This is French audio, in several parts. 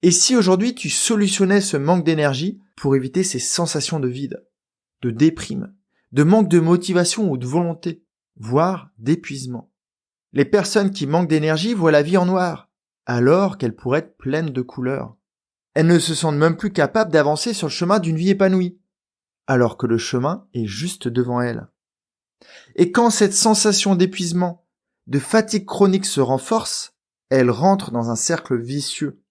Et si aujourd'hui tu solutionnais ce manque d'énergie pour éviter ces sensations de vide, de déprime, de manque de motivation ou de volonté, voire d'épuisement? Les personnes qui manquent d'énergie voient la vie en noir, alors qu'elle pourrait être pleine de couleurs. Elles ne se sentent même plus capables d'avancer sur le chemin d'une vie épanouie, alors que le chemin est juste devant elles. Et quand cette sensation d'épuisement, de fatigue chronique se renforce, elles rentrent dans un cercle vicieux.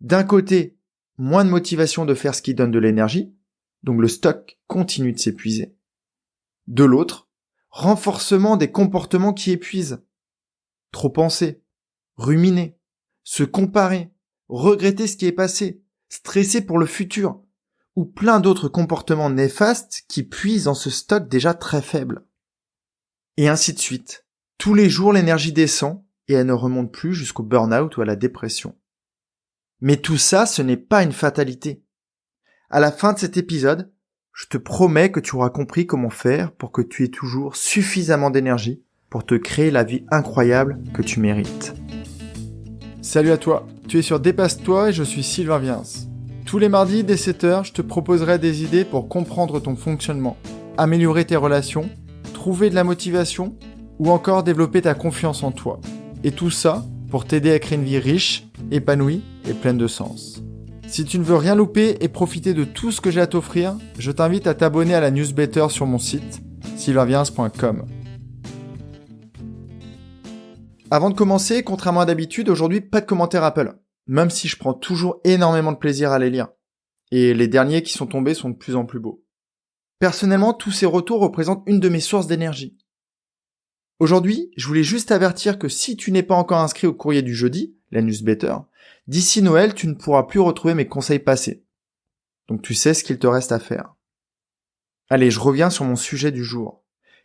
D'un côté, moins de motivation de faire ce qui donne de l'énergie, donc le stock continue de s'épuiser. De l'autre, renforcement des comportements qui épuisent. Trop penser, ruminer, se comparer, regretter ce qui est passé, stresser pour le futur, ou plein d'autres comportements néfastes qui puisent dans ce stock déjà très faible. Et ainsi de suite. Tous les jours, l'énergie descend et elle ne remonte plus jusqu'au burn-out ou à la dépression. Mais tout ça, ce n'est pas une fatalité. À la fin de cet épisode, je te promets que tu auras compris comment faire pour que tu aies toujours suffisamment d'énergie pour te créer la vie incroyable que tu mérites. Salut à toi, tu es sur Dépasse-toi et je suis Sylvain Viens. Tous les mardis dès 7h, je te proposerai des idées pour comprendre ton fonctionnement, améliorer tes relations, trouver de la motivation ou encore développer ta confiance en toi. Et tout ça pour t'aider à créer une vie riche, épanouie et pleine de sens. Si tu ne veux rien louper et profiter de tout ce que j'ai à t'offrir, je t'invite à t'abonner à la newsletter sur mon site, sylvainviens.com. Avant de commencer, contrairement à d'habitude, aujourd'hui pas de commentaires Apple, même si je prends toujours énormément de plaisir à les lire. Et les derniers qui sont tombés sont de plus en plus beaux. Personnellement, tous ces retours représentent une de mes sources d'énergie. Aujourd'hui, je voulais juste t'avertir que si tu n'es pas encore inscrit au courrier du jeudi, la newsletter, d'ici Noël, tu ne pourras plus retrouver mes conseils passés. Donc tu sais ce qu'il te reste à faire. Allez, je reviens sur mon sujet du jour,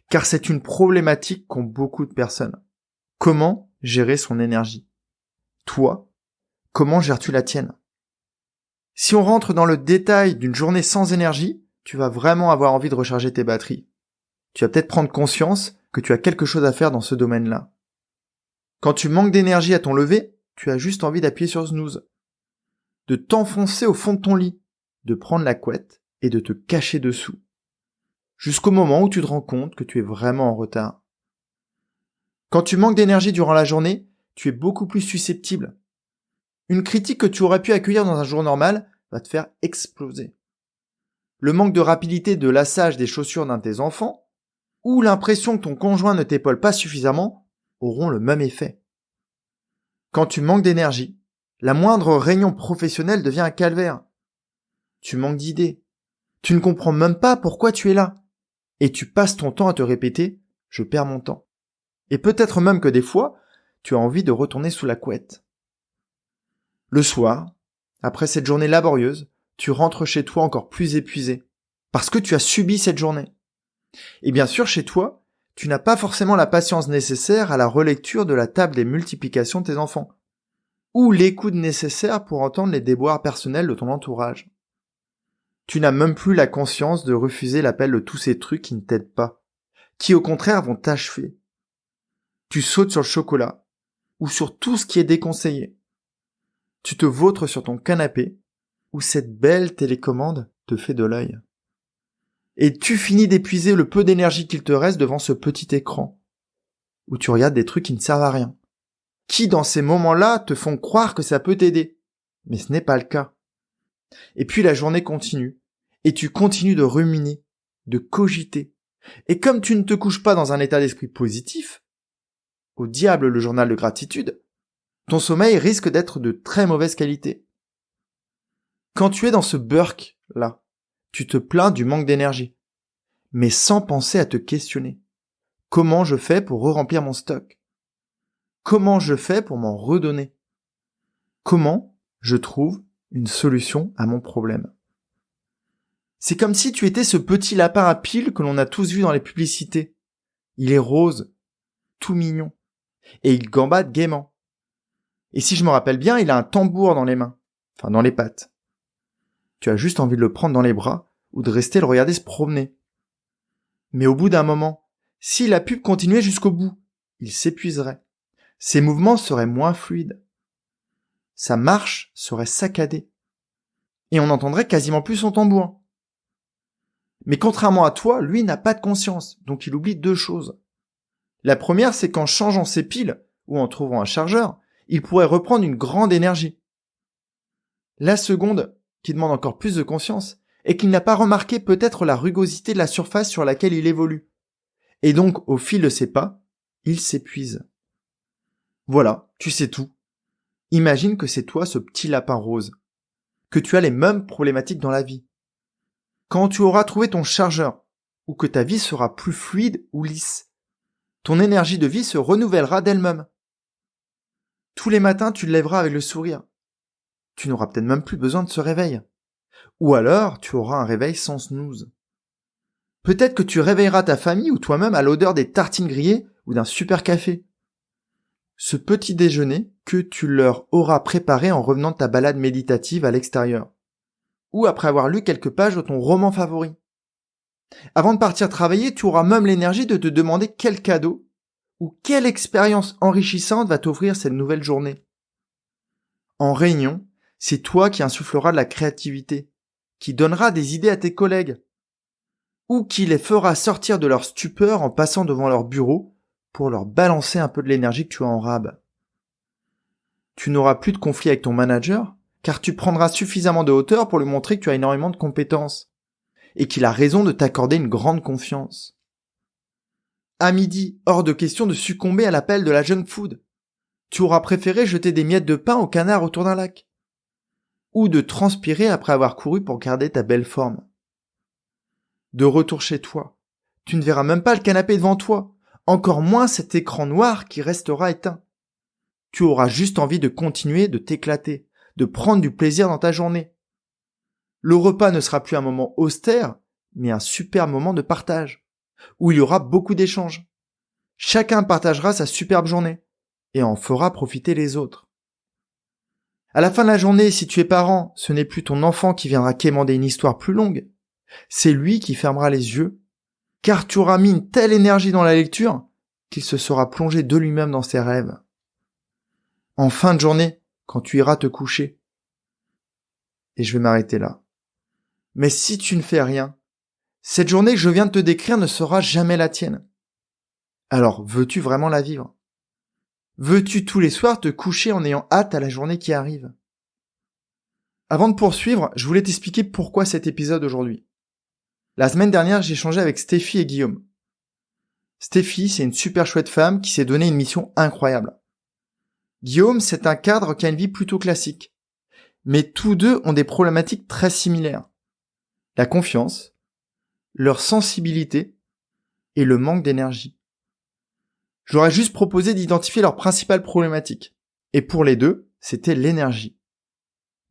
car c'est une problématique qu'ont beaucoup de personnes. Comment gérer son énergie? Toi, comment gères-tu la tienne? Si on rentre dans le détail d'une journée sans énergie, tu vas vraiment avoir envie de recharger tes batteries. Tu vas peut-être prendre conscience que tu as quelque chose à faire dans ce domaine-là. Quand tu manques d'énergie à ton lever, tu as juste envie d'appuyer sur snooze, de t'enfoncer au fond de ton lit, de prendre la couette et de te cacher dessous, jusqu'au moment où tu te rends compte que tu es vraiment en retard. Quand tu manques d'énergie durant la journée, tu es beaucoup plus susceptible. Une critique que tu aurais pu accueillir dans un jour normal va te faire exploser. Le manque de rapidité de lassage des chaussures d'un de tes enfants, ou l'impression que ton conjoint ne t'épaule pas suffisamment, auront le même effet. Quand tu manques d'énergie, la moindre réunion professionnelle devient un calvaire. Tu manques d'idées. Tu ne comprends même pas pourquoi tu es là. Et tu passes ton temps à te répéter « je perds mon temps ». Et peut-être même que des fois, tu as envie de retourner sous la couette. Le soir, après cette journée laborieuse, tu rentres chez toi encore plus épuisé, parce que tu as subi cette journée. Et bien sûr, chez toi, tu n'as pas forcément la patience nécessaire à la relecture de la table des multiplications de tes enfants, ou l'écoute nécessaire pour entendre les déboires personnels de ton entourage. Tu n'as même plus la conscience de refuser l'appel de tous ces trucs qui ne t'aident pas, qui au contraire vont t'achever. Tu sautes sur le chocolat, ou sur tout ce qui est déconseillé. Tu te vautres sur ton canapé, où cette belle télécommande te fait de l'œil. Et tu finis d'épuiser le peu d'énergie qu'il te reste devant ce petit écran, où tu regardes des trucs qui ne servent à rien, qui dans ces moments-là te font croire que ça peut t'aider, mais ce n'est pas le cas. Et puis la journée continue, et tu continues de ruminer, de cogiter. Et comme tu ne te couches pas dans un état d'esprit positif, au diable le journal de gratitude, ton sommeil risque d'être de très mauvaise qualité. Quand tu es dans ce burk-là, tu te plains du manque d'énergie, mais sans penser à te questionner. Comment je fais pour re-remplir mon stock? Comment je fais pour m'en redonner? Comment je trouve une solution à mon problème? C'est comme si tu étais ce petit lapin à piles que l'on a tous vu dans les publicités. Il est rose, tout mignon, et il gambade gaiement. Et si je me rappelle bien, il a un tambour dans les mains, enfin dans les pattes. Tu as juste envie de le prendre dans les bras ou de rester le regarder se promener. Mais au bout d'un moment, si la pub continuait jusqu'au bout, il s'épuiserait. Ses mouvements seraient moins fluides. sa marche serait saccadée. Et on n'entendrait quasiment plus son tambour. Mais contrairement à toi, lui n'a pas de conscience, donc il oublie 2 choses. La première, c'est qu'en changeant ses piles, ou en trouvant un chargeur, il pourrait reprendre une grande énergie. La seconde, qui demande encore plus de conscience, est qu'il n'a pas remarqué peut-être la rugosité de la surface sur laquelle il évolue. Et donc, au fil de ses pas, il s'épuise. Voilà, tu sais tout. Imagine que c'est toi ce petit lapin rose, que tu as les mêmes problématiques dans la vie. Quand tu auras trouvé ton chargeur, ou que ta vie sera plus fluide ou lisse, ton énergie de vie se renouvellera d'elle-même. Tous les matins, tu te lèveras avec le sourire. Tu n'auras peut-être même plus besoin de ce réveil. Ou alors, tu auras un réveil sans snooze. Peut-être que tu réveilleras ta famille ou toi-même à l'odeur des tartines grillées ou d'un super café. Ce petit déjeuner que tu leur auras préparé en revenant de ta balade méditative à l'extérieur. Ou après avoir lu quelques pages de ton roman favori. Avant de partir travailler, tu auras même l'énergie de te demander quel cadeau ou quelle expérience enrichissante va t'offrir cette nouvelle journée. En réunion, c'est toi qui insuffleras de la créativité, qui donnera des idées à tes collègues, ou qui les fera sortir de leur stupeur en passant devant leur bureau pour leur balancer un peu de l'énergie que tu as en rab. Tu n'auras plus de conflit avec ton manager, car tu prendras suffisamment de hauteur pour lui montrer que tu as énormément de compétences, et qu'il a raison de t'accorder une grande confiance. À midi, hors de question de succomber à l'appel de la junk food. Tu auras préféré jeter des miettes de pain au canard autour d'un lac. Ou de transpirer après avoir couru pour garder ta belle forme. De retour chez toi, tu ne verras même pas le canapé devant toi, encore moins cet écran noir qui restera éteint. Tu auras juste envie de continuer de t'éclater, de prendre du plaisir dans ta journée. Le repas ne sera plus un moment austère, mais un super moment de partage, où il y aura beaucoup d'échanges. Chacun partagera sa superbe journée, et en fera profiter les autres. À la fin de la journée, si tu es parent, ce n'est plus ton enfant qui viendra quémander une histoire plus longue, c'est lui qui fermera les yeux, car tu auras mis une telle énergie dans la lecture qu'il se sera plongé de lui-même dans ses rêves. En fin de journée, quand tu iras te coucher, et je vais m'arrêter là. Mais si tu ne fais rien, cette journée que je viens de te décrire ne sera jamais la tienne. Alors, veux-tu vraiment la vivre ? Veux-tu tous les soirs te coucher en ayant hâte à la journée qui arrive ? Avant de poursuivre, je voulais t'expliquer pourquoi cet épisode aujourd'hui. La semaine dernière, j'ai échangé avec Stéphie et Guillaume. Stéphie, c'est une super chouette femme qui s'est donné une mission incroyable. Guillaume, c'est un cadre qui a une vie plutôt classique. Mais tous deux ont des problématiques très similaires. La confiance, leur sensibilité et le manque d'énergie. Je leur ai juste proposé d'identifier leurs principales problématiques. Et pour les deux, c'était l'énergie.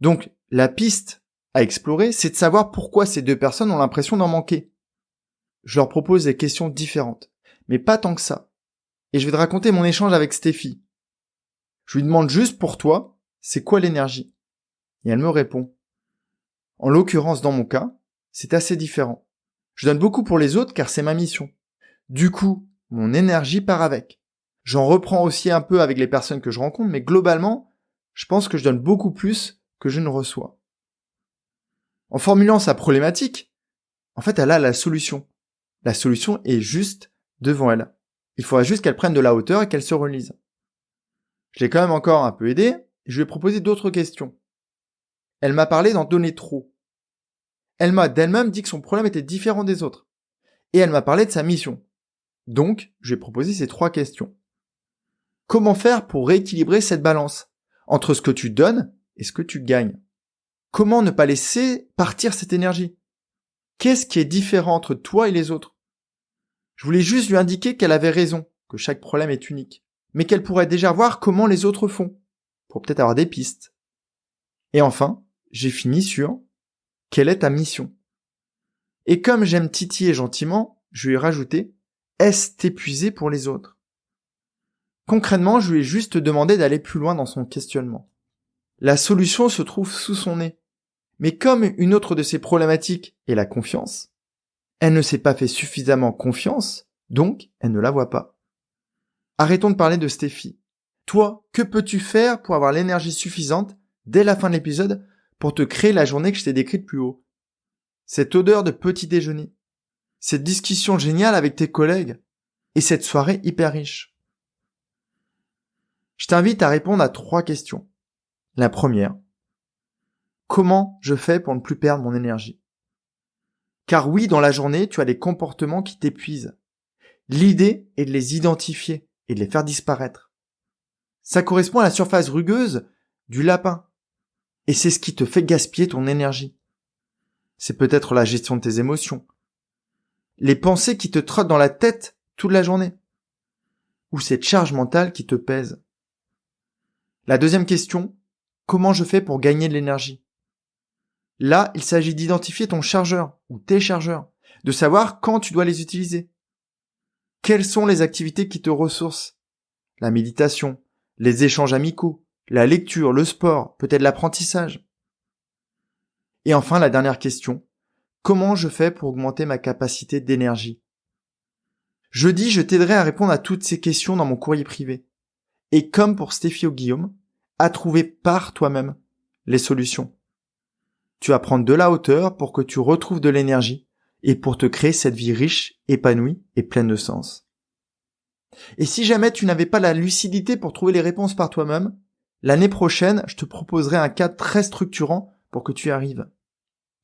Donc, la piste à explorer, c'est de savoir pourquoi ces deux personnes ont l'impression d'en manquer. Je leur propose des questions différentes, mais pas tant que ça. Et je vais te raconter mon échange avec Stéphie. Je lui demande juste pour toi, c'est quoi l'énergie ? Et elle me répond. En l'occurrence, dans mon cas, c'est assez différent. Je donne beaucoup pour les autres car c'est ma mission. Du coup, mon énergie part avec. J'en reprends aussi un peu avec les personnes que je rencontre, mais globalement, je pense que je donne beaucoup plus que je ne reçois. En formulant sa problématique, en fait, elle a la solution. La solution est juste devant elle. Il faudra juste qu'elle prenne de la hauteur et qu'elle se relise. Je l'ai quand même encore un peu aidée, et je lui ai proposé d'autres questions. Elle m'a parlé d'en donner trop. Elle m'a d'elle-même dit que son problème était différent des autres. Et elle m'a parlé de sa mission. Donc, je lui ai proposé ces 3 questions. Comment faire pour rééquilibrer cette balance entre ce que tu donnes et ce que tu gagnes ? Comment ne pas laisser partir cette énergie ? Qu'est-ce qui est différent entre toi et les autres ? Je voulais juste lui indiquer qu'elle avait raison, que chaque problème est unique, mais qu'elle pourrait déjà voir comment les autres font, pour peut-être avoir des pistes. Et enfin, j'ai fini sur « Quelle est ta mission ?» Et comme j'aime titiller gentiment, je lui ai rajouté « Est-ce t'épuiser pour les autres ?» Concrètement, je lui ai juste demandé d'aller plus loin dans son questionnement. La solution se trouve sous son nez. Mais comme une autre de ses problématiques est la confiance, elle ne s'est pas fait suffisamment confiance, donc elle ne la voit pas. Arrêtons de parler de Stéphie. Toi, que peux-tu faire pour avoir l'énergie suffisante dès la fin de l'épisode pour te créer la journée que je t'ai décrite plus haut. Cette odeur de petit déjeuner, cette discussion géniale avec tes collègues et cette soirée hyper riche. Je t'invite à répondre à 3 questions. La première, comment je fais pour ne plus perdre mon énergie ? Car oui, dans la journée, tu as des comportements qui t'épuisent. L'idée est de les identifier et de les faire disparaître. Ça correspond à la surface rugueuse du lapin. Et c'est ce qui te fait gaspiller ton énergie. C'est peut-être la gestion de tes émotions. Les pensées qui te trottent dans la tête toute la journée. Ou cette charge mentale qui te pèse. La deuxième question, comment je fais pour gagner de l'énergie ? Là, il s'agit d'identifier ton chargeur ou tes chargeurs, de savoir quand tu dois les utiliser. Quelles sont les activités qui te ressourcent ? La méditation, les échanges amicaux, la lecture, le sport, peut-être l'apprentissage. Et enfin, la dernière question, comment je fais pour augmenter ma capacité d'énergie ? Jeudi, je t'aiderai à répondre à toutes ces questions dans mon courrier privé. Et comme pour Stéphie ou Guillaume, à trouver par toi-même les solutions. Tu vas prendre de la hauteur pour que tu retrouves de l'énergie et pour te créer cette vie riche, épanouie et pleine de sens. Et si jamais tu n'avais pas la lucidité pour trouver les réponses par toi-même, l'année prochaine, je te proposerai un cadre très structurant pour que tu y arrives.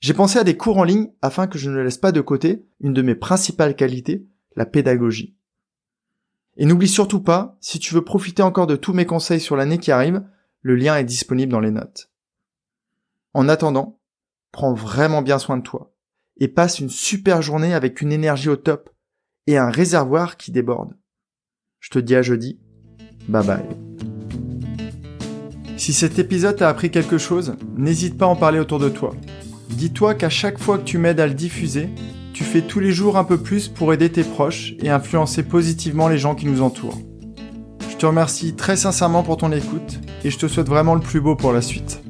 J'ai pensé à des cours en ligne afin que je ne laisse pas de côté une de mes principales qualités, la pédagogie. Et n'oublie surtout pas, si tu veux profiter encore de tous mes conseils sur l'année qui arrive, le lien est disponible dans les notes. En attendant, prends vraiment bien soin de toi et passe une super journée avec une énergie au top et un réservoir qui déborde. Je te dis à jeudi. Bye bye. Si cet épisode t'a appris quelque chose, n'hésite pas à en parler autour de toi. Dis-toi qu'à chaque fois que tu m'aides à le diffuser, tu fais tous les jours un peu plus pour aider tes proches et influencer positivement les gens qui nous entourent. Je te remercie très sincèrement pour ton écoute et je te souhaite vraiment le plus beau pour la suite.